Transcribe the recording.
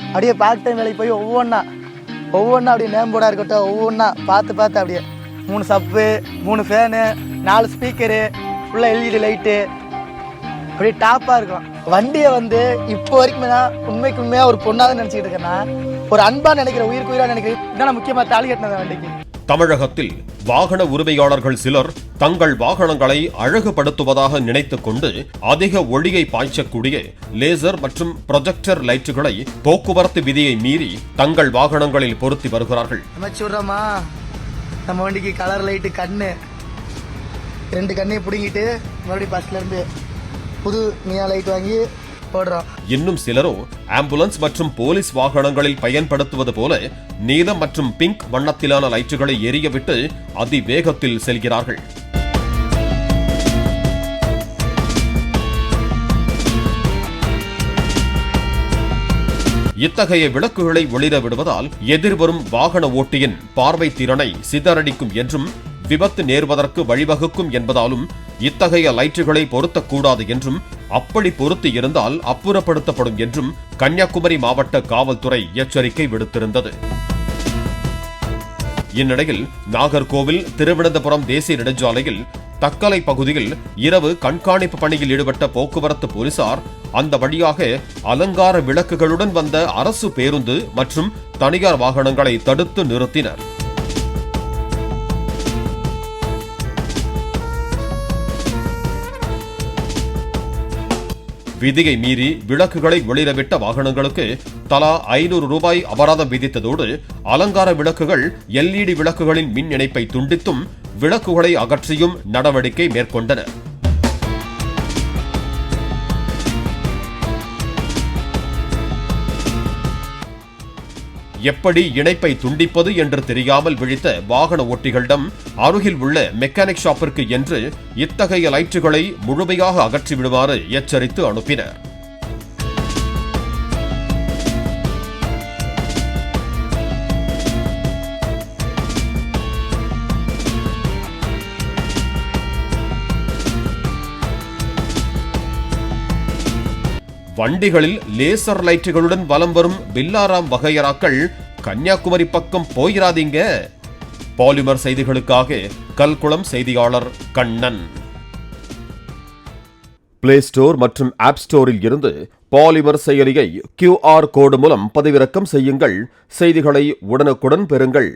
அப்படியே part time வேலைக்கு போய் ஒவ்வொன்றா அப்படியே நேம் போர்டாக இருக்கட்டும் ஒவ்வொன்றா பார்த்து அப்படியே 3 சப்பு 3 ஃபேனு 4 ஸ்பீக்கரு ஃபுல்லாக எல்இடி லைட்டு அப்படியே டாப்பாக இருக்கும். வண்டியை வந்து இப்போ வரைக்குமே தான் உண்மையாக ஒரு பொண்ணாக நினச்சிக்கிட்டு இருக்கேன்னா ஒரு அன்பாக நினைக்கிற உயிருக்கு உயிராக நினைக்கிறேன். இதான் முக்கியமாக தாலி கட்டினது வண்டிக்கு. தமிழகத்தில் வாகன உரிமையாளர்கள் சிலர் தங்கள் வாகனங்களை அழகுபடுத்துவதாக நினைத்துக் கொண்டு அதிக ஒளியை பாய்ச்சக்கூடிய லேசர் மற்றும் ப்ரொஜெக்டர் லைட்டுகளை போக்குவரத்து விதியை மீறி தங்கள் வாகனங்களில் பொருத்தி வருகிறார்கள். சொல்றோமா நம்ம வண்டிக்கு கலர் லைட்டு கண்ணு 2 கண்ணையும் பிடிங்கிட்டு மறுபடியும் பஸ்ல இருந்து புது நியா லைட் வாங்கி போடுறோம். இன்னும் சிலரோ ஆம்புலன்ஸ் மற்றும் போலீஸ் வாகனங்களில் பயன்படுத்துவது போல நீலம் மற்றும் பிங்க் வண்ணத்திலான லைட்டுகளை எரியவிட்டு அதிவேகத்தில் செல்கிறார்கள். இத்தகைய விளக்குகளை ஒளிர விடுவதால் எதிர்வரும் வாகன ஓட்டியின் பார்வை திறனை சிதறடிக்கும் என்றும் விபத்து நேர்வதற்கு வழிவகுக்கும் என்பதாலும் இத்தகைய லைட்டுகளை பொருத்தக்கூடாது என்றும் அப்படி பொருத்தி இருந்தால் அப்புறப்படுத்தப்படும் என்றும் கன்னியாகுமரி மாவட்ட காவல்துறை எச்சரிக்கை விடுத்திருந்தது. இந்நிலையில் நாகர்கோவில் திருவனந்தபுரம் தேசிய நெடுஞ்சாலையில் தக்கலை பகுதியில் இரவு கண்காணிப்பு பணியில் ஈடுபட்ட போக்குவரத்து போலீசார் அந்த வழியாக அலங்கார விளக்குகளுடன் வந்த அரசு பேருந்து மற்றும் தனியார் வாகனங்களை தடுத்து நிறுத்தினர். விதியை மீறி விளக்குகளை ஒளிரவிட்ட வாகனங்களுக்கு தலா 500 ரூபாய் அபராதம் விதித்ததோடு அலங்கார விளக்குகள் எல்இடி விளக்குகளின் மின் இணைப்பை துண்டித்தும் விளக்குகளை அகற்றியும் நடவடிக்கை மேற்கொண்டனர். எப்படி இணைப்பை துண்டிப்பது என்று தெரியாமல் விழித்த வாகன ஓட்டிகளிடம் அருகில் உள்ள மெக்கானிக் ஷாப்பிற்கு என்று இத்தகைய லைட்டுகளை முழுமையாக அகற்றிவிடுமாறு எச்சரித்து அனுப்பினர். வண்டிகளில் லேசர் லைட்டுகளுடன் வலம் வரும் பில்லாராம் வகையராக்கள் கன்னியாகுமரி பக்கம் போயிராதீங்க. பாலிமர் செய்திகளுக்காக கல்குளம் செய்தியாளர் கண்ணன். பிளே ஸ்டோர் மற்றும் ஆப் ஸ்டோரில் இருந்து பாலிமர் செயலியை QR கோடு மூலம் பதிவிறக்கம் செய்யுங்கள். செய்திகளை உடனுக்குடன் பெறுங்கள்.